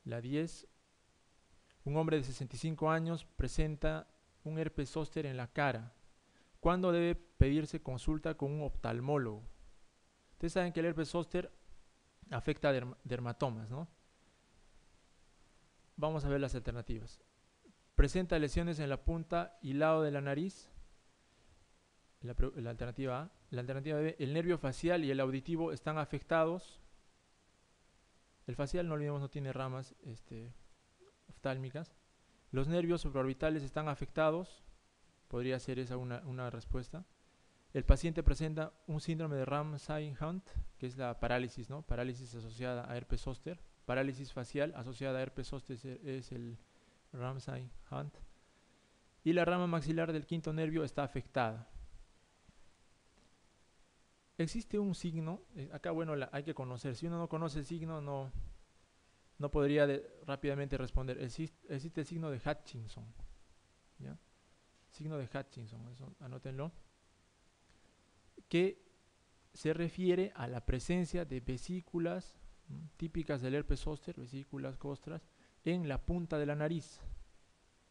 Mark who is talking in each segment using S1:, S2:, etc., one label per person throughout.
S1: La 10. Un hombre de 65 años presenta un herpes zóster en la cara. ¿Cuándo debe pedirse consulta con un oftalmólogo? Ustedes saben que el herpes zóster afecta a dermatomas, ¿no? Vamos a ver las alternativas. Presenta lesiones en la punta y lado de la nariz. La alternativa A. La alternativa B. El nervio facial y el auditivo están afectados. El facial, no olvidemos, no tiene ramas oftálmicas. Los nervios supraorbitales están afectados. Podría ser esa una respuesta. El paciente presenta un síndrome de Ramsay-Hunt, que es la parálisis, ¿no? Parálisis asociada a herpes zóster. Parálisis facial asociada a herpes zóster es el Ramsay-Hunt. Y la rama maxilar del quinto nervio está afectada. Existe un signo, acá bueno, hay que conocer. Si uno no conoce el signo, no podría rápidamente responder. Existe el signo de Hutchinson, ¿ya? Signo de Hutchinson, eso anótenlo, que se refiere a la presencia de vesículas típicas del herpes zóster, vesículas, costras, en la punta de la nariz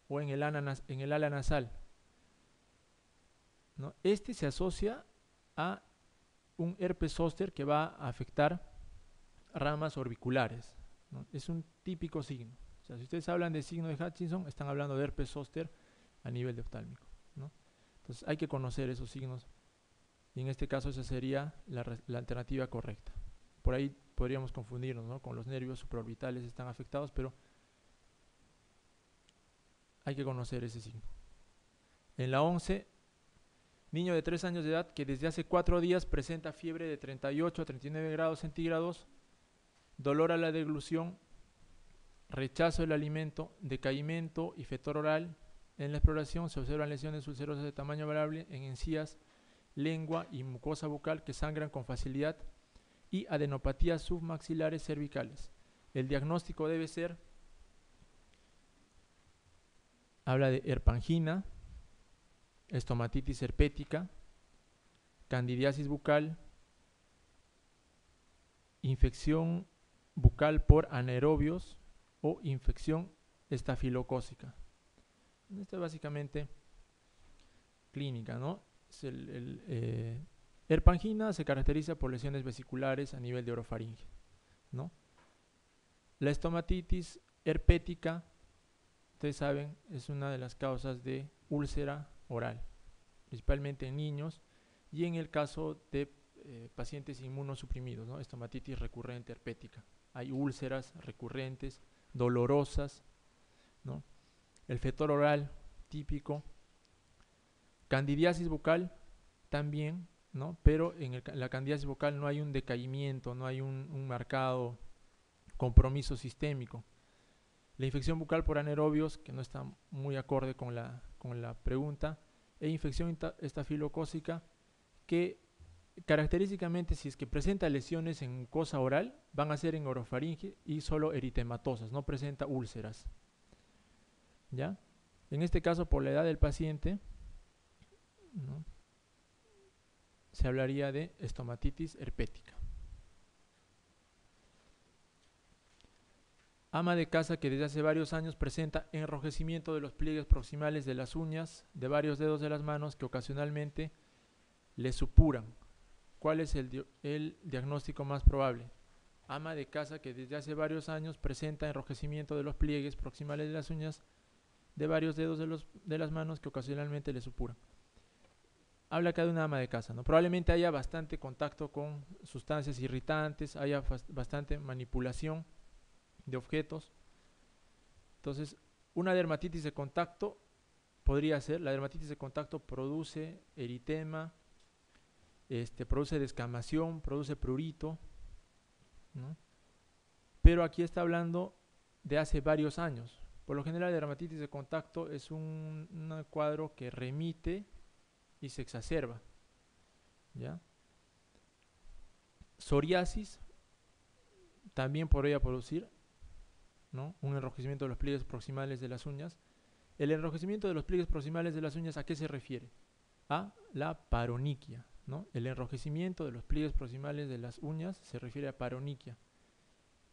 S1: o en el ala nasal, ¿no? Este se asocia a un herpes zóster que va a afectar ramas orbiculares, ¿no? Es un típico signo. O sea, si ustedes hablan de signo de Hutchinson, están hablando de herpes zóster a nivel de oftálmico, ¿no? Entonces hay que conocer esos signos y en este caso esa sería la alternativa correcta. Por ahí podríamos confundirnos, ¿no? Con los nervios supraorbitales están afectados, pero hay que conocer ese signo. En la 11, niño de 3 años de edad que desde hace 4 días presenta fiebre de 38 a 39 grados centígrados, dolor a la deglución, rechazo del alimento, decaimiento y fetor oral. En la exploración se observan lesiones ulcerosas de tamaño variable en encías, lengua y mucosa bucal que sangran con facilidad y adenopatías submaxilares cervicales. El diagnóstico debe ser, habla de herpangina, estomatitis herpética, candidiasis bucal, infección bucal por anaerobios o infección estafilocócica. Esto es básicamente clínica, ¿no? Herpangina se caracteriza por lesiones vesiculares a nivel de orofaringe, ¿no? La estomatitis herpética, ustedes saben, es una de las causas de úlcera oral, principalmente en niños y en el caso de pacientes inmunosuprimidos, ¿no? Estomatitis recurrente herpética. Hay úlceras recurrentes, dolorosas, ¿no? El fetor oral típico. Candidiasis bucal también, ¿no? Pero en la candidiasis bucal no hay un decaimiento, no hay un marcado compromiso sistémico. La infección bucal por anaerobios, que no está muy acorde con la pregunta, e infección estafilocócica, que característicamente, si es que presenta lesiones en mucosa oral, van a ser en orofaringe y solo eritematosas, no presenta úlceras, ¿ya? En este caso, por la edad del paciente, ¿no?, se hablaría de estomatitis herpética. Ama de casa que desde hace varios años presenta enrojecimiento de los pliegues proximales de las uñas, de varios dedos de las manos que ocasionalmente le supuran. ¿Cuál es el diagnóstico más probable? Ama de casa que desde hace varios años presenta enrojecimiento de los pliegues proximales de las uñas, de varios dedos de las manos que ocasionalmente le supuran. Habla acá de una ama de casa, ¿no? Probablemente haya bastante contacto con sustancias irritantes, haya bastante manipulación de objetos. Entonces, una dermatitis de contacto podría ser, la dermatitis de contacto produce eritema, produce descamación, produce prurito, ¿no? Pero aquí está hablando de hace varios años. Por lo general, la dermatitis de contacto es un cuadro que remite y se exacerba, ¿ya? Psoriasis también podría producir, ¿no?, un enrojecimiento de los pliegues proximales de las uñas. El enrojecimiento de los pliegues proximales de las uñas, ¿a qué se refiere? A la paroniquia, ¿no? El enrojecimiento de los pliegues proximales de las uñas se refiere a paroniquia.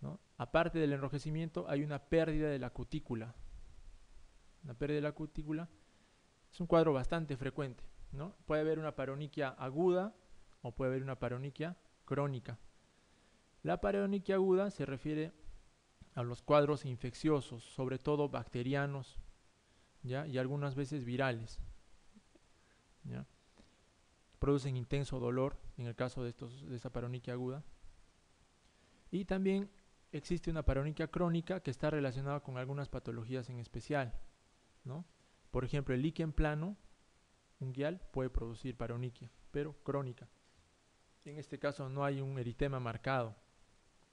S1: ¿no? Aparte del enrojecimiento, hay una pérdida de la cutícula. Una pérdida de la cutícula es un cuadro bastante frecuente, ¿no? Puede haber una paroniquia aguda o puede haber una paroniquia crónica. La paroniquia aguda se refiere a los cuadros infecciosos, sobre todo bacterianos, ¿ya? Y algunas veces virales, ¿ya? Producen intenso dolor en el caso de esta paroniquia aguda. Y también existe una paroniquia crónica que está relacionada con algunas patologías en especial, ¿no? Por ejemplo, el líquen plano unguial puede producir paroniquia, pero crónica. En este caso no hay un eritema marcado,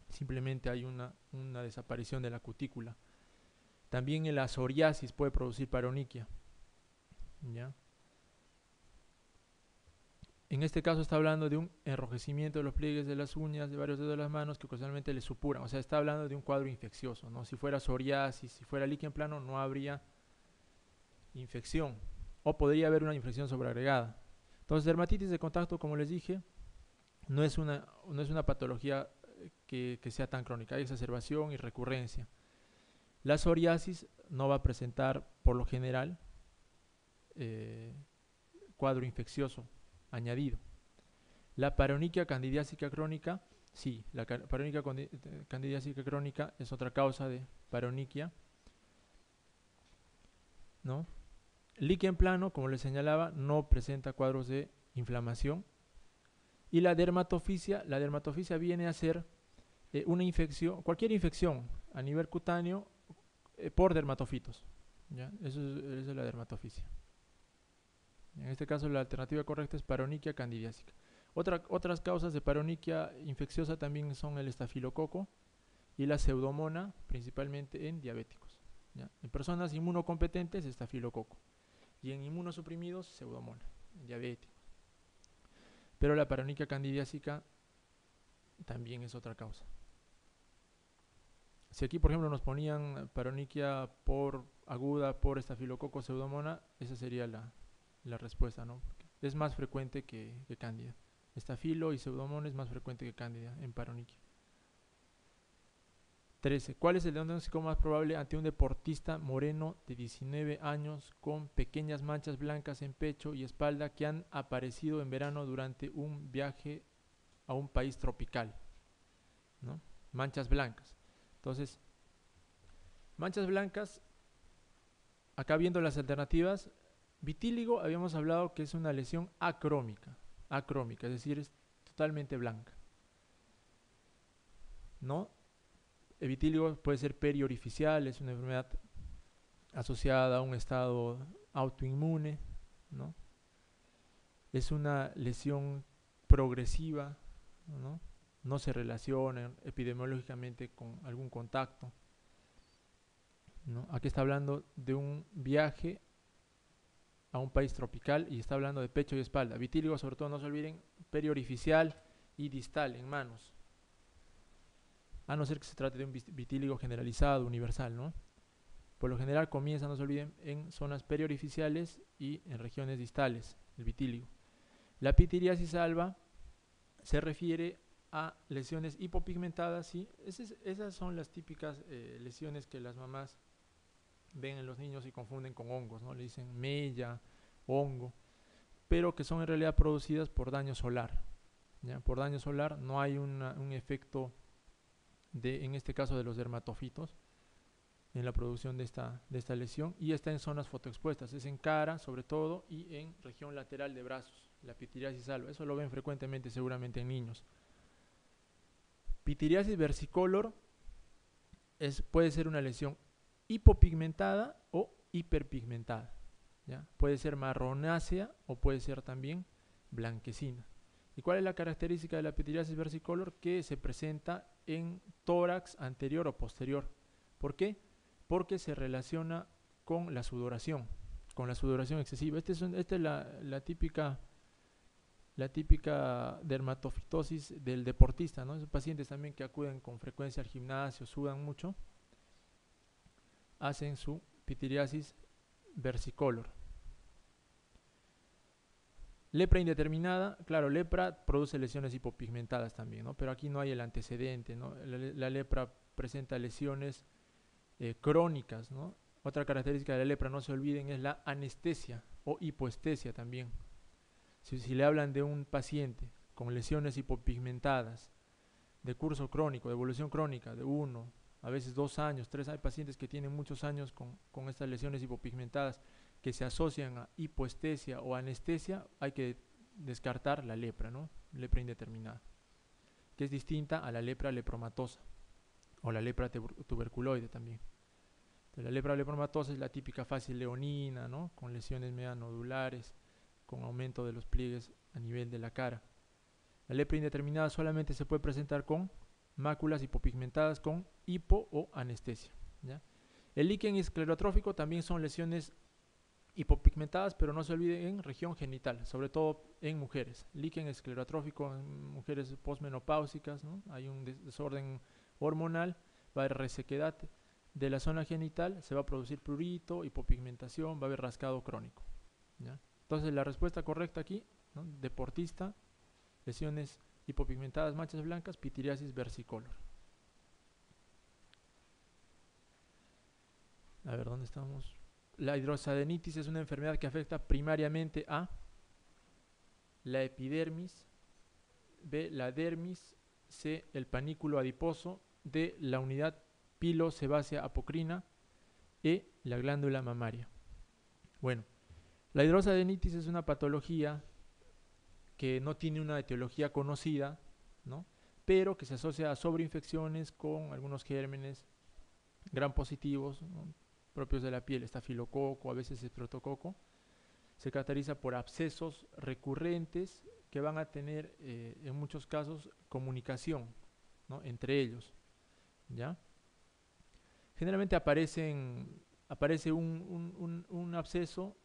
S1: simplemente hay una desaparición de la cutícula. También la psoriasis puede producir paroniquia, ¿ya? En este caso está hablando de un enrojecimiento de los pliegues de las uñas de varios dedos de las manos que ocasionalmente le supuran. O sea, está hablando de un cuadro infeccioso, ¿no? Si fuera psoriasis, si fuera líquen plano, no habría infección. O podría haber una infección sobreagregada. Entonces, dermatitis de contacto, como les dije, no es una patología que sea tan crónica. Hay exacerbación y recurrencia. La psoriasis no va a presentar, por lo general, cuadro infeccioso añadido. La paroniquia candidiásica crónica, sí, la paroniquia candidiásica crónica es otra causa de paroniquia, ¿no? Líquen plano, como les señalaba, no presenta cuadros de inflamación. Y la dermatofisia viene a ser una infección, cualquier infección a nivel cutáneo por dermatofitos, ¿ya? Eso es la dermatofisia. En este caso la alternativa correcta es paroniquia candidiásica. Otras causas de paroniquia infecciosa también son el estafilococo y la pseudomona, principalmente en diabéticos, ¿ya? En personas inmunocompetentes, estafilococo, y en inmunosuprimidos, pseudomona, en diabéticos. Pero la paroniquia candidiásica también es otra causa. Si aquí, por ejemplo, nos ponían paroniquia aguda por estafilococo pseudomona, esa sería la respuesta, ¿no? Porque es más frecuente que cándida. Estafilo y pseudomona es más frecuente que cándida en paroniquia. 13. ¿Cuál es el diagnóstico más probable ante un deportista moreno de 19 años con pequeñas manchas blancas en pecho y espalda que han aparecido en verano durante un viaje a un país tropical, ¿no? Manchas blancas. Entonces, manchas blancas, acá viendo las alternativas, vitíligo habíamos hablado que es una lesión acrómica, es decir, es totalmente blanca, ¿no? El vitíligo puede ser periorificial, es una enfermedad asociada a un estado autoinmune, ¿no? Es una lesión progresiva, ¿no? No se relaciona epidemiológicamente con algún contacto, ¿no? Aquí está hablando de un viaje a un país tropical y está hablando de pecho y espalda. Vitíligo, sobre todo, no se olviden, periorificial y distal en manos, a no ser que se trate de un vitíligo generalizado, universal, ¿no? Por lo general comienza, no se olviden, en zonas periorificiales y en regiones distales, el vitíligo. La pitiriasis alba se refiere a lesiones hipopigmentadas, ¿sí? Esas son las típicas lesiones que las mamás ven en los niños y confunden con hongos, ¿no? Le dicen mella, hongo, pero que son en realidad producidas por daño solar, ¿ya? Por daño solar no hay un efecto en este caso de los dermatofitos en la producción de esta lesión, y está en zonas fotoexpuestas, es en cara sobre todo y en región lateral de brazos, la pitiriasis alba. Eso lo ven frecuentemente seguramente en niños. Pitiriasis versicolor puede ser una lesión hipopigmentada o hiperpigmentada, ¿ya? Puede ser marronácea o puede ser también blanquecina. ¿Y cuál es la característica de la pitiriasis versicolor? Que se presenta en tórax anterior o posterior. ¿Por qué? Porque se relaciona con la sudoración excesiva. Esta es la típica dermatofitosis del deportista, ¿no? Esos pacientes también que acuden con frecuencia al gimnasio, sudan mucho, hacen su pitiriasis versicolor. Lepra indeterminada, claro, lepra produce lesiones hipopigmentadas también, ¿no? Pero aquí no hay el antecedente, ¿no? La lepra presenta lesiones crónicas, ¿no? Otra característica de la lepra, no se olviden, es la anestesia o hipoestesia también. Si le hablan de un paciente con lesiones hipopigmentadas, de curso crónico, de evolución crónica, de 1, a veces 2 años, 3 hay pacientes que tienen muchos años con estas lesiones hipopigmentadas que se asocian a hipoestesia o anestesia, hay que descartar la lepra, ¿no? Lepra indeterminada, que es distinta a la lepra lepromatosa o la lepra tuberculoide también. Entonces, la lepra lepromatosa es la típica fase leonina, ¿no? Con lesiones media-nodulares, con aumento de los pliegues a nivel de la cara. La lepra indeterminada solamente se puede presentar con máculas hipopigmentadas con hipo o anestesia, ¿ya? El líquen esclerotrófico también son lesiones hipopigmentadas, pero no se olviden en región genital, sobre todo en mujeres. Líquen esclerotrófico en mujeres posmenopáusicas, ¿no? Hay un desorden hormonal, va a haber resequedad de la zona genital, se va a producir prurito, hipopigmentación, va a haber rascado crónico, ¿ya? Entonces la respuesta correcta aquí, ¿no? Deportista, lesiones hipopigmentadas, manchas blancas, pitiriasis versicolor. A ver, ¿dónde estamos? La hidrosadenitis es una enfermedad que afecta primariamente a la epidermis, B, la dermis, C, el panículo adiposo, D, la unidad pilosebácea apocrina, E, la glándula mamaria. Bueno, la hidrosadenitis es una patología que no tiene una etiología conocida, ¿no? Pero que se asocia a sobreinfecciones con algunos gérmenes gram positivos, ¿no? Propios de la piel, estafilococo, a veces estreptococo. Se caracteriza por abscesos recurrentes que van a tener en muchos casos comunicación, ¿no? Entre ellos, ¿ya? Generalmente aparece un absceso,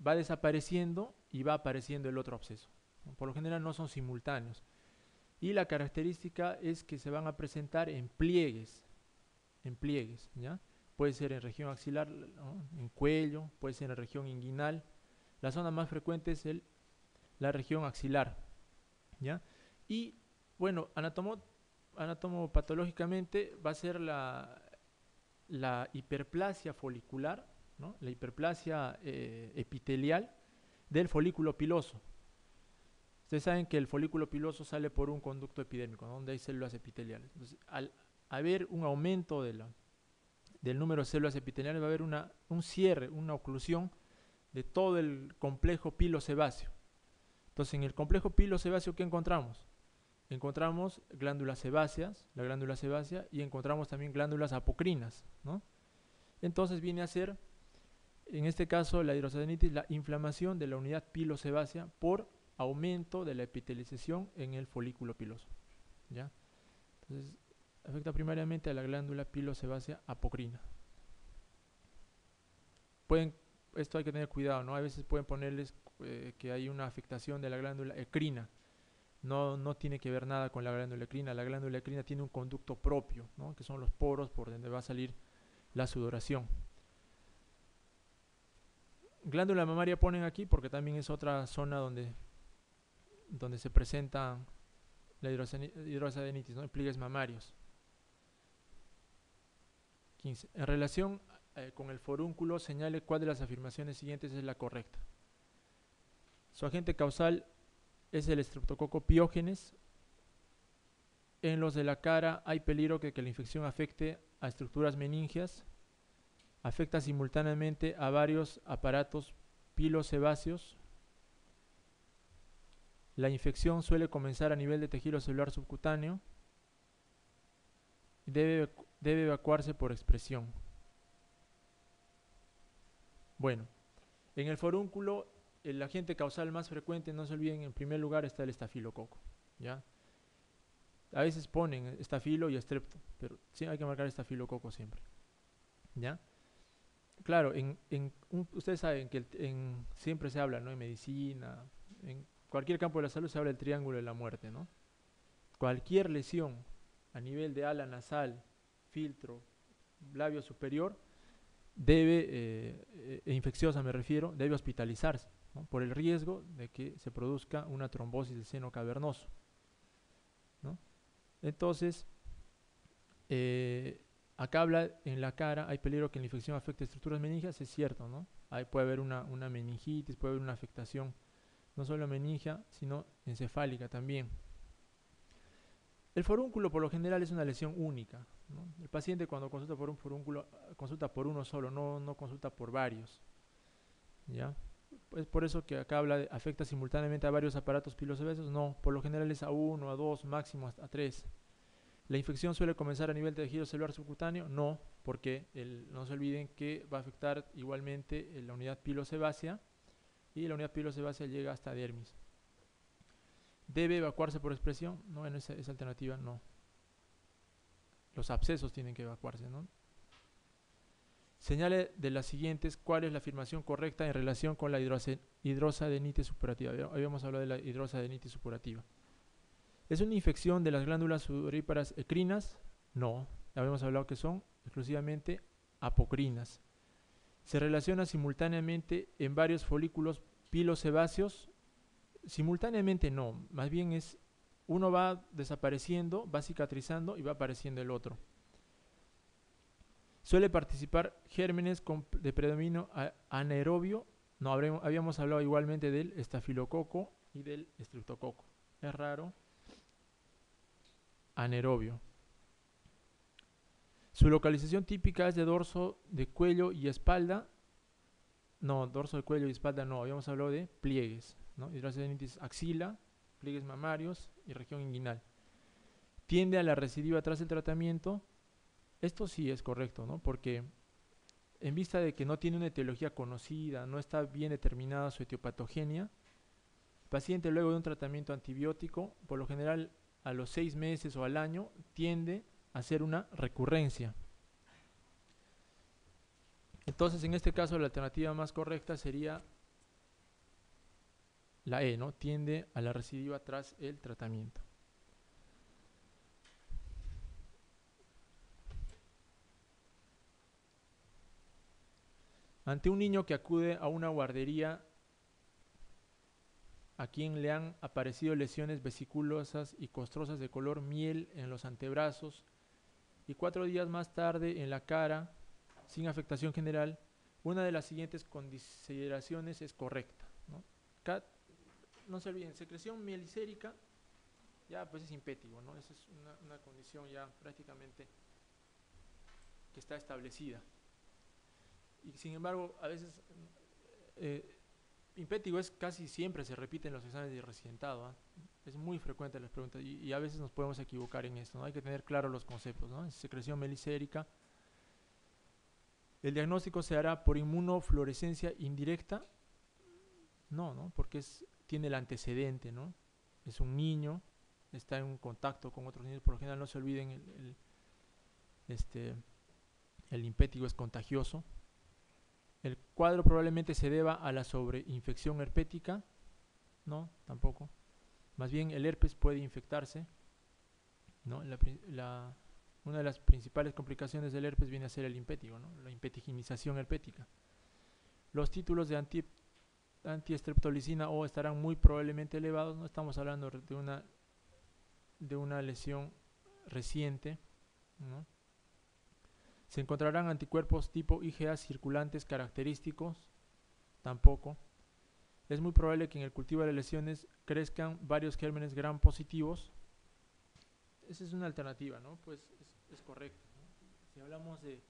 S1: va desapareciendo y va apareciendo el otro absceso. Por lo general no son simultáneos. Y la característica es que se van a presentar en pliegues, ¿ya? Puede ser en región axilar, ¿no? En cuello, puede ser en región inguinal. La zona más frecuente es la región axilar, ¿ya? Y bueno, anatomopatológicamente va a ser la hiperplasia folicular, ¿no? La hiperplasia epitelial del folículo piloso. Ustedes saben que el folículo piloso sale por un conducto epidérmico, ¿no? Donde hay células epiteliales. Entonces, al haber un aumento del número de células epiteliales, va a haber un cierre, una oclusión de todo el complejo pilosebáceo. Entonces, en el complejo pilosebáceo, ¿qué encontramos? Encontramos glándulas sebáceas, la glándula sebácea, y encontramos también glándulas apocrinas, ¿no? Entonces viene a ser, en este caso, la hidrosadenitis, la inflamación de la unidad pilosebácea por aumento de la epitelización en el folículo piloso, ¿ya? Entonces, afecta primariamente a la glándula pilosebácea apocrina. Esto hay que tener cuidado, ¿no? A veces pueden ponerles que hay una afectación de la glándula ecrina. No tiene que ver nada con la glándula ecrina. La glándula ecrina tiene un conducto propio, ¿no? Que son los poros por donde va a salir la sudoración. Glándula mamaria ponen aquí porque también es otra zona donde se presenta la hidrosadenitis, ¿no? Pliegues mamarios. 15. En relación con el forúnculo, señale cuál de las afirmaciones siguientes es la correcta. Su agente causal es el Streptococcus pyogenes. En los de la cara hay peligro que la infección afecte a estructuras meningias. Afecta simultáneamente a varios aparatos pilosebáceos. La infección suele comenzar a nivel de tejido celular subcutáneo. Debe evacuarse por expresión. Bueno, en el forúnculo, el agente causal más frecuente, no se olviden, en primer lugar está el estafilococo, ¿ya? A veces ponen estafilo y estrepto, pero sí hay que marcar estafilococo siempre, ¿ya? Claro, ustedes saben que siempre se habla, ¿no? En medicina, en cualquier campo de la salud se habla del triángulo de la muerte, ¿no? Cualquier lesión a nivel de ala nasal, filtro, labio superior, infecciosa me refiero, debe hospitalizarse, ¿no? Por el riesgo de que se produzca una trombosis del seno cavernoso, ¿no? Entonces, acá habla en la cara, hay peligro que la infección afecte estructuras meníngeas, es cierto, ¿no? Ahí puede haber una meningitis, puede haber una afectación, no solo meningia, sino encefálica también. El forúnculo por lo general es una lesión única, ¿no? El paciente cuando consulta por un forúnculo, consulta por uno solo, no consulta por varios, ¿ya? Es por eso que acá habla de afecta simultáneamente a varios aparatos pilosebáceos. No, por lo general es a uno, a dos, máximo hasta a tres. ¿La infección suele comenzar a nivel de tejido celular subcutáneo? No, porque no se olviden que va a afectar igualmente la unidad pilosebácea y la unidad pilosebácea llega hasta dermis. ¿Debe evacuarse por expresión? No, en esa alternativa no. Los abscesos tienen que evacuarse, ¿no? Señale de las siguientes cuál es la afirmación correcta en relación con la hidrosadenitis supurativa. Habíamos hablado de la hidrosadenitis supurativa. ¿Es una infección de las glándulas sudoríparas ecrinas? No, habíamos hablado que son exclusivamente apocrinas. ¿Se relaciona simultáneamente en varios folículos pilosebáceos? Simultáneamente no, más bien es uno va desapareciendo, va cicatrizando y va apareciendo el otro. ¿Suele participar gérmenes de predominio anaerobio? No, habíamos hablado igualmente del estafilococo y del estreptococo. Es raro. Anaerobio. Su localización típica es de dorso de cuello y espalda. No, dorso de cuello y espalda no. Habíamos hablado de pliegues, ¿no? Hidrosadenitis axila, pliegues mamarios y región inguinal. Tiende a la recidiva tras el tratamiento. Esto sí es correcto, ¿no? Porque en vista de que no tiene una etiología conocida, no está bien determinada su etiopatogenia, el paciente luego de un tratamiento antibiótico, por lo general a los 6 meses o al año, tiende a hacer una recurrencia. Entonces, en este caso, la alternativa más correcta sería la E, ¿no? Tiende a la recidiva tras el tratamiento. Ante un niño que acude a una guardería a quien le han aparecido lesiones vesiculosas y costrosas de color miel en los antebrazos y 4 días más tarde en la cara, sin afectación general, una de las siguientes consideraciones es correcta, ¿no? Acá, no se olviden, secreción mielicérica, ya pues es impétigo, ¿no? Esa es una condición ya prácticamente que está establecida. Y sin embargo, a veces impétigo es casi siempre se repite en los exámenes de residentado, ¿eh? Es muy frecuente las preguntas y a veces nos podemos equivocar en esto, ¿no? Hay que tener claros los conceptos, ¿no? Secreción mielicérica. ¿El diagnóstico se hará por inmunofluorescencia indirecta? No, porque tiene el antecedente, ¿no? Es un niño, está en un contacto con otros niños, por lo general no se olviden, el impétigo es contagioso. El cuadro probablemente se deba a la sobreinfección herpética, no, tampoco. Más bien el herpes puede infectarse, ¿no? Una de las principales complicaciones del herpes viene a ser el impétigo, ¿no? La impetiginización herpética. Los títulos de antiestreptolicina O estarán muy probablemente elevados, no estamos hablando de una lesión reciente, ¿no? ¿Se encontrarán anticuerpos tipo IgA circulantes característicos? Tampoco. Es muy probable que en el cultivo de lesiones crezcan varios gérmenes gram positivos. Esa es una alternativa, ¿no? Pues es correcto, ¿no? Si hablamos de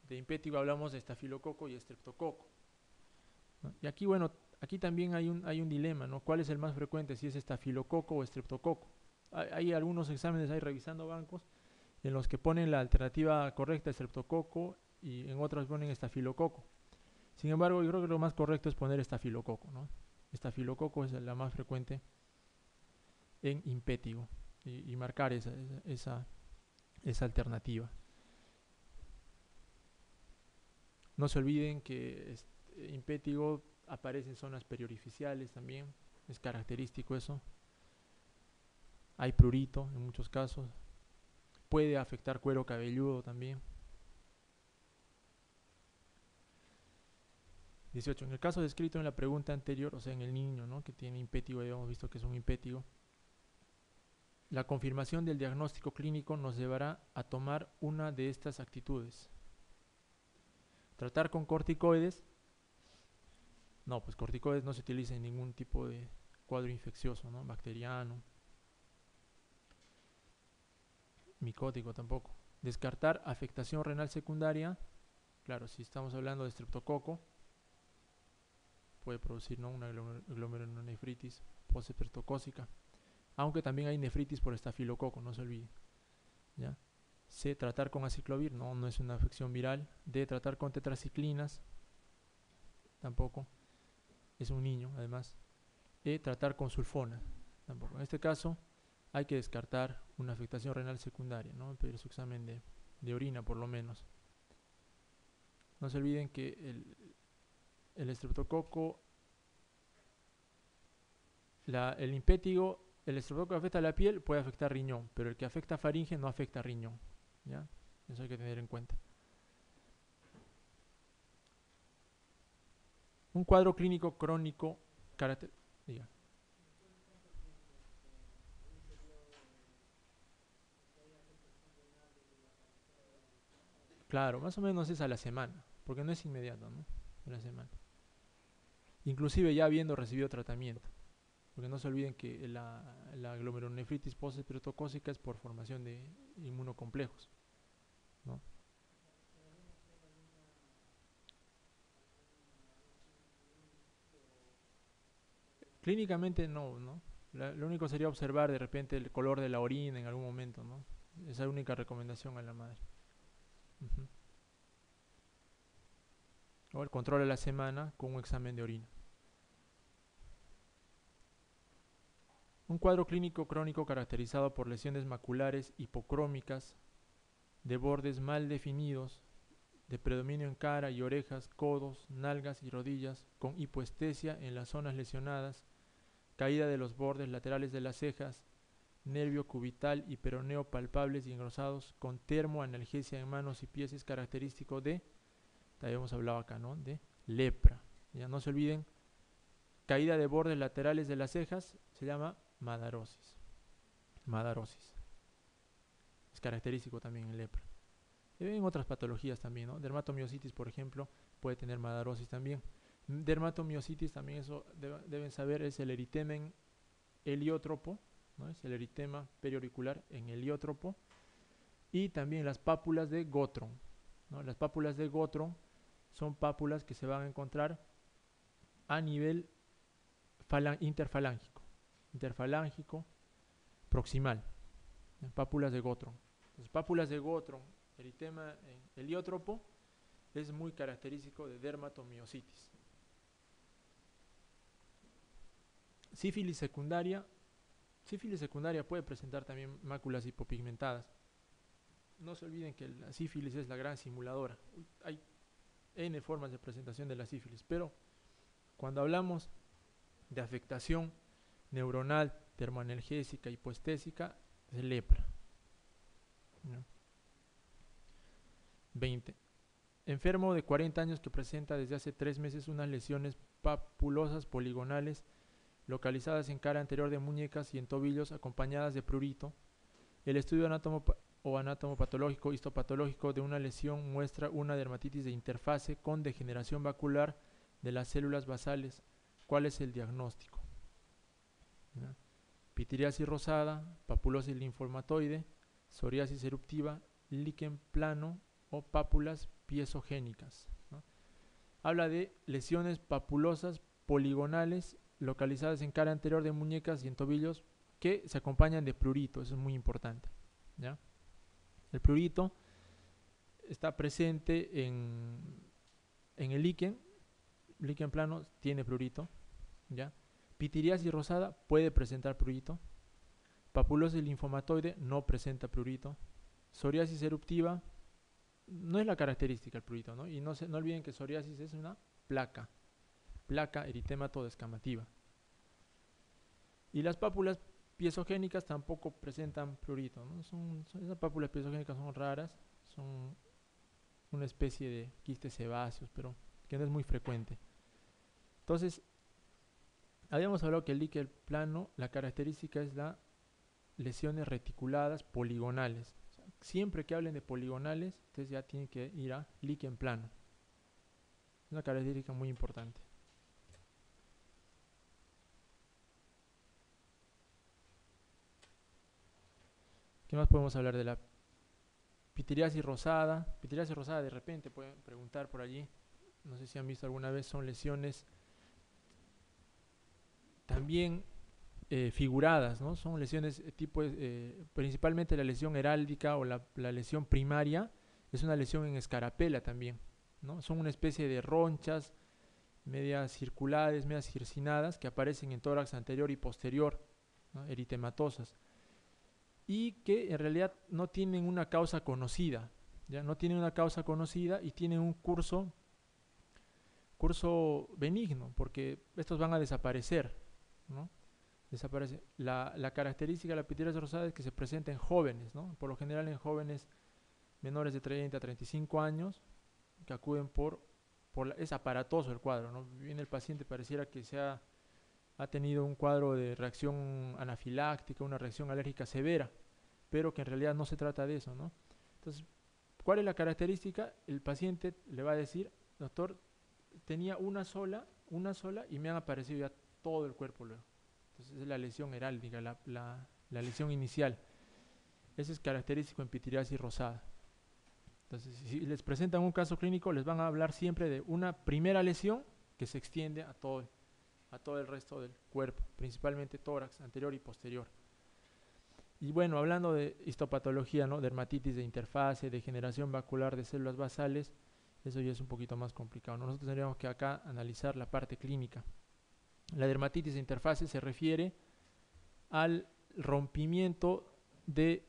S1: impétigo, hablamos de estafilococo y estreptococo, ¿no? Y aquí, bueno, aquí también hay un dilema, ¿no? ¿Cuál es el más frecuente? Si es estafilococo o estreptococo. Hay algunos exámenes ahí revisando bancos en los que ponen la alternativa correcta estreptococo y en otros ponen estafilococo. Sin embargo, yo creo que lo más correcto es poner estafilococo, ¿no? Estafilococo es la más frecuente en impétigo y marcar esa alternativa. No se olviden que impétigo aparece en zonas periorificiales también, es característico eso. Hay prurito en muchos casos. Puede afectar cuero cabelludo también. 18. En el caso descrito en la pregunta anterior, o sea, en el niño, ¿no?, que tiene impétigo, ya habíamos visto que es un impétigo, la confirmación del diagnóstico clínico nos llevará a tomar una de estas actitudes. Tratar con corticoides. No, pues corticoides no se utiliza en ningún tipo de cuadro infeccioso, ¿no?, bacteriano, micótico tampoco. Descartar afectación renal secundaria. Claro, si estamos hablando de estreptococo, puede producir, ¿no?, una glomerulonefritis postestreptocócica, aunque también hay nefritis por estafilococo, no se olvide, ¿ya? C, tratar con aciclovir, no es una afección viral. D, tratar con tetraciclinas, tampoco, es un niño además. E, tratar con sulfona, tampoco. En este caso hay que descartar una afectación renal secundaria, ¿no?, pedir su examen de orina por lo menos. No se olviden que el estreptococo, el impétigo, el estreptococo que afecta a la piel puede afectar riñón, pero el que afecta a faringe no afecta a riñón, ¿ya? Eso hay que tener en cuenta. Un cuadro clínico crónico diga. Claro, más o menos es a la semana, porque no es inmediato, ¿no? A la semana. Inclusive ya habiendo recibido tratamiento, porque no se olviden que la glomerulonefritis postestreptocócica es por formación de inmunocomplejos, ¿no? Clínicamente no. Lo único sería observar de repente el color de la orina en algún momento, ¿no? Esa es la única recomendación a la madre. Uh-huh. O el control a la semana con un examen de orina. Un cuadro clínico crónico caracterizado por lesiones maculares hipocrómicas, de bordes mal definidos, de predominio en cara y orejas, codos, nalgas y rodillas, con hipoestesia en las zonas lesionadas, caída de los bordes laterales de las cejas, nervio cubital y peroneo palpables y engrosados, con termoanalgesia en manos y pies, es característico de, ya habíamos hablado acá, ¿no?, de lepra. Ya no se olviden, caída de bordes laterales de las cejas se llama madarosis. Madarosis. Es característico también en lepra. En otras patologías también, ¿no? Dermatomiositis, por ejemplo, puede tener madarosis también. Dermatomiositis también, eso deben saber, es el eritema heliótropo, ¿no? Es el eritema periauricular en heliótropo. Y también las pápulas de Gottron, ¿no? Las pápulas de Gottron son pápulas que se van a encontrar a nivel interfalángico proximal, ¿no? Pápulas de Gottron. Entonces, pápulas de Gottron, eritema en heliótropo, es muy característico de dermatomiositis. Sífilis secundaria puede presentar también máculas hipopigmentadas. No se olviden que la sífilis es la gran simuladora. Hay N formas de presentación de la sífilis, pero cuando hablamos de afectación neuronal, termoanalgésica, hipoestésica, es lepra, ¿no? 20. Enfermo de 40 años que presenta desde hace 3 meses unas lesiones papulosas poligonales localizadas en cara anterior de muñecas y en tobillos, acompañadas de prurito. El estudio anatomopatológico histopatológico de una lesión muestra una dermatitis de interfase con degeneración vacular de las células basales. ¿Cuál es el diagnóstico? ¿No? Pitiriasis rosada, papulosis linfomatoide, psoriasis eruptiva, líquen plano o pápulas piezogénicas, ¿no? Habla de lesiones papulosas poligonales localizadas en cara anterior de muñecas y en tobillos que se acompañan de prurito. Eso es muy importante, ¿ya? El prurito está presente en el líquen plano, tiene prurito, ¿ya? Pitiriasis rosada puede presentar prurito. Papulosis linfomatoide no presenta prurito. Psoriasis eruptiva no es la característica el prurito, ¿no? Y no olviden que psoriasis es una placa eritemato descamativa. Y las pápulas piezogénicas tampoco presentan prurito, ¿no? Esas pápulas piezogénicas son raras, son una especie de quistes sebáceos, pero que no es muy frecuente. Entonces, habíamos hablado que el líquen plano, la característica es la lesiones reticuladas poligonales. O sea, siempre que hablen de poligonales, entonces ya tienen que ir a líquen plano. Es una característica muy importante. ¿Qué más podemos hablar de la pitiriasis rosada? Pitiriasis rosada, de repente pueden preguntar por allí. No sé si han visto alguna vez, son lesiones también figuradas, ¿no? Son lesiones tipo, principalmente la lesión heráldica o la lesión primaria, es una lesión en escarapela también, ¿no? Son una especie de ronchas medias circulares, medias gircinadas que aparecen en tórax anterior y posterior, ¿no? Eritematosas, y que en realidad no tienen una causa conocida, ¿ya? No tienen una causa conocida y tienen un curso benigno, porque estos van a desaparecer, ¿no? Desaparece. La característica de la pitiriasis rosada es que se presenta en jóvenes, ¿no? Por lo general en jóvenes menores de 30 a 35 años, que acuden es aparatoso el cuadro, ¿no? Viene el paciente, pareciera que ha tenido un cuadro de reacción anafiláctica, una reacción alérgica severa, pero que en realidad no se trata de eso, ¿no? Entonces, ¿cuál es la característica? El paciente le va a decir, doctor, tenía una sola y me han aparecido ya todo el cuerpo luego. Entonces es la lesión heráldica, la lesión inicial. Ese es característico en pitiriasis rosada. Entonces, si les presentan un caso clínico, les van a hablar siempre de una primera lesión que se extiende a todo el resto del cuerpo, principalmente tórax, anterior y posterior. Y bueno, hablando de histopatología, ¿no? Dermatitis de interfase, degeneración vacular de células basales, eso ya es un poquito más complicado. Nosotros tendríamos que acá analizar la parte clínica. La dermatitis de interfase se refiere al rompimiento de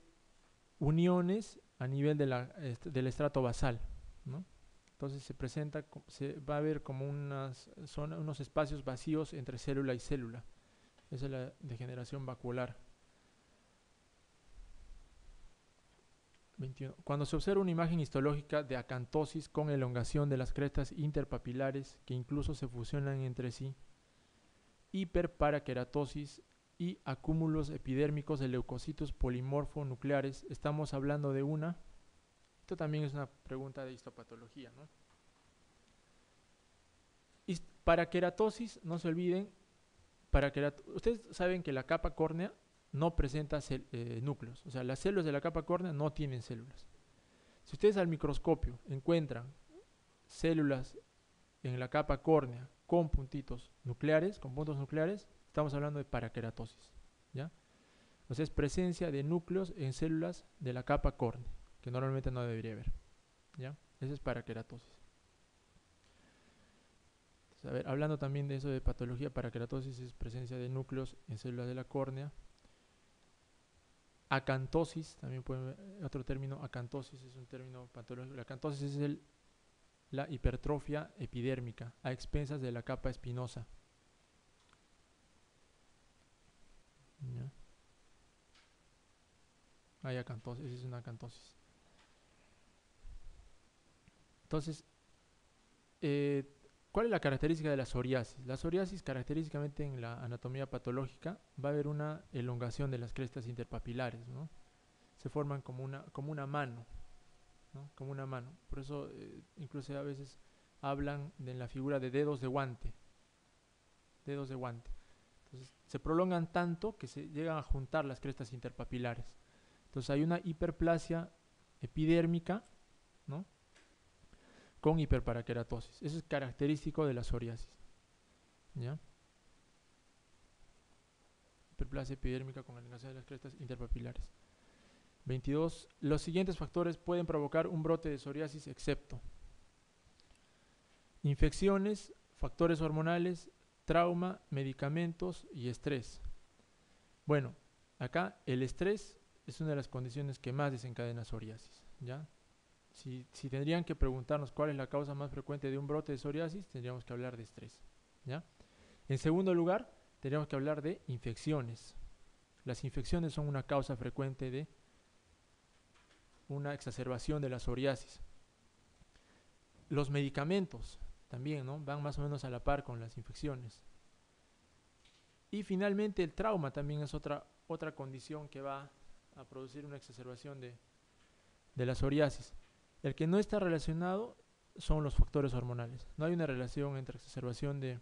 S1: uniones a nivel del estrato basal, ¿no? Entonces se va a ver como unos espacios vacíos entre célula y célula. Esa es la degeneración vacular. 21. Cuando se observa una imagen histológica de acantosis con elongación de las crestas interpapilares que incluso se fusionan entre sí, hiperparaqueratosis y acúmulos epidérmicos de leucocitos polimorfonucleares, estamos hablando de esto también es una pregunta de histopatología, ¿no? Paraqueratosis, no se olviden, ustedes saben que la capa córnea no presenta núcleos, o sea, las células de la capa córnea no tienen células. Si ustedes al microscopio encuentran células en la capa córnea con puntos nucleares, estamos hablando de paraqueratosis, ¿ya? O sea, es presencia de núcleos en células de la capa córnea, que normalmente no debería haber, ¿ya? Esa es paraqueratosis. Entonces, a ver, hablando también de eso de patología, paraqueratosis es presencia de núcleos en células de la córnea. Acantosis, también pueden ver otro término, acantosis es un término patológico. La acantosis es la hipertrofia epidérmica a expensas de la capa espinosa. ¿Ya? Hay acantosis, es una acantosis. Entonces, ¿cuál es la característica de la psoriasis? La psoriasis, característicamente en la anatomía patológica, va a haber una elongación de las crestas interpapilares, ¿no? Se forman como una mano, ¿no? Como una mano. Por eso, incluso a veces hablan en la figura de dedos de guante. Dedos de guante. Entonces, se prolongan tanto que se llegan a juntar las crestas interpapilares. Entonces, hay una hiperplasia epidérmica, ¿no? Con hiperparaqueratosis. Eso es característico de la psoriasis, ¿ya? Hiperplasia epidérmica con elongación de las crestas interpapilares. 22. Los siguientes factores pueden provocar un brote de psoriasis excepto infecciones, factores hormonales, trauma, medicamentos y estrés. Bueno, acá el estrés es una de las condiciones que más desencadena psoriasis, ¿ya? Si tendrían que preguntarnos cuál es la causa más frecuente de un brote de psoriasis, tendríamos que hablar de estrés, ¿ya? En segundo lugar, tendríamos que hablar de infecciones. Las infecciones son una causa frecuente de una exacerbación de la psoriasis. Los medicamentos también, ¿no? Van más o menos a la par con las infecciones. Y finalmente el trauma también es otra condición que va a producir una exacerbación de la psoriasis. El que no está relacionado son los factores hormonales. No hay una relación entre exacerbación de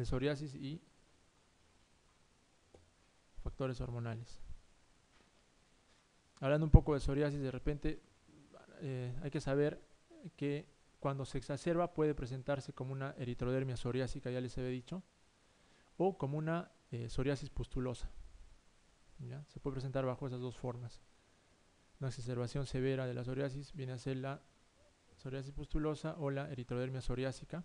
S1: psoriasis y factores hormonales. Hablando un poco de psoriasis, de repente hay que saber que cuando se exacerba puede presentarse como una eritrodermia psoriásica, ya les había dicho, o como una psoriasis pustulosa, ¿ya? Se puede presentar bajo esas dos formas. Una exacerbación severa de la psoriasis viene a ser la psoriasis pustulosa o la eritrodermia psoriásica,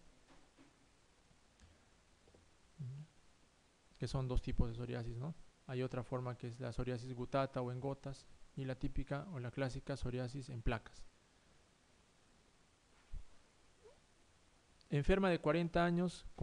S1: que son dos tipos de psoriasis, ¿no? Hay otra forma que es la psoriasis gutata o en gotas, y la típica o la clásica psoriasis en placas. Enferma de 40 años con